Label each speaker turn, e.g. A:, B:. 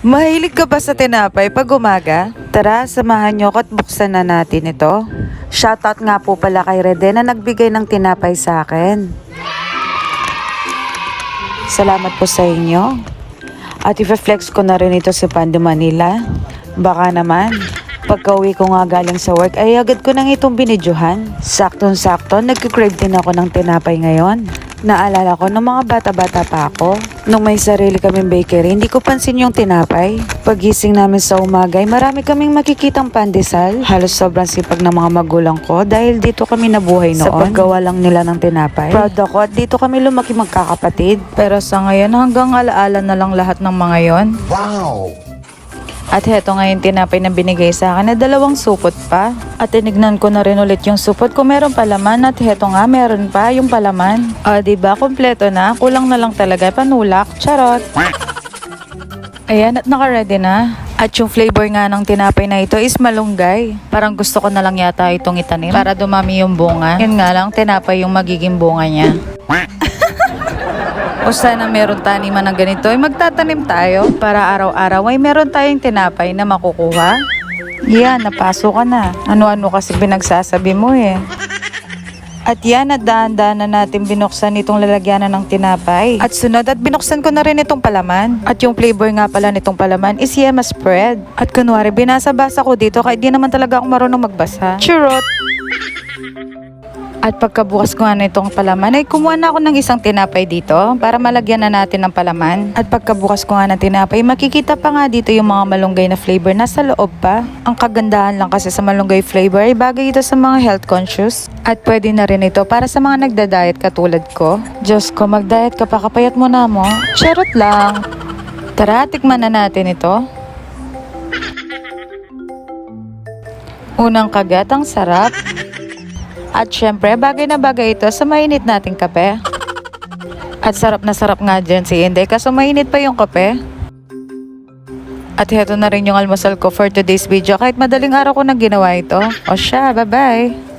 A: Mahilig ka ba sa tinapay pag umaga? Tara, samahan niyo ko at buksan na natin ito. Shoutout nga po pala kay Rede na nagbigay ng tinapay sa akin. Salamat po sa inyo. At i-flex ko na rin ito sa Pando Manila. Baka naman, pagka-uwi ko nga galing sa work ay agad ko nang itong binidyohan. Saktong-sakto, nagkikrave din ako ng tinapay ngayon. Naalala ko nung mga bata-bata pa ako. Nung may sarili kaming bakery, hindi ko pansin yung tinapay. Pagising namin sa umaga ay marami kaming makikitang pandesal. Halos sobrang sipag ng mga magulang ko dahil dito kami nabuhay noon. Sa paggawa lang nila ng tinapay. Proud ako at dito kami lumaki magkakapatid. Pero sa ngayon hanggang alaala na lang lahat ng mga yon.
B: Wow!
A: At heto ngayon tinapay na binigay sa akin na 2 supot pa. At tinignan ko na rin ulit yung supot kung meron palaman at heto nga meron pa yung palaman. O diba kompleto na, kulang na lang talaga panulak, charot. Ayan at naka-ready na. At yung flavor nga ng tinapay na ito is malunggay. Parang gusto ko na lang yata itong itanim para dumami yung bunga. Yun nga lang, tinapay yung magiging bunga niya. O sana meron taniman ng ganito ay magtatanim tayo para araw-araw ay meron tayong tinapay na makukuha. Yan, napasok ka na. Ano-ano kasi pinagsasabi mo eh. At yan, at dahan-dahan na natin binuksan itong lalagyanan ng tinapay. At sunod, at binuksan ko na rin itong palaman. At yung flavor nga pala nitong palaman is yema spread. At kunwari, binasa-basa ko dito kahit di naman talaga ako marunong magbasa. Churot! At pagkabukas ko nga na itong palaman ay kumuha na ako ng isang tinapay dito para malagyan na natin ng palaman. At pagkabukas ko nga ng tinapay, makikita pa nga dito yung mga malunggay na flavor nasa loob pa. Ang kagandahan lang kasi sa malunggay flavor ay bagay ito sa mga health conscious. At pwede na rin ito para sa mga nagda-diet katulad ko. Diyos ko, mag-diet ka pa, kapayat mo na mo. Charot lang. Tara, tikman na natin ito. Unang kagat, ang sarap. At syempre, bagay na bagay ito sa mainit nating kape. At sarap na sarap nga dyan si Inday kaso mainit pa yung kape. At heto na rin yung almusal ko for today's video kahit madaling araw ko nang ginawa ito. O siya, bye-bye!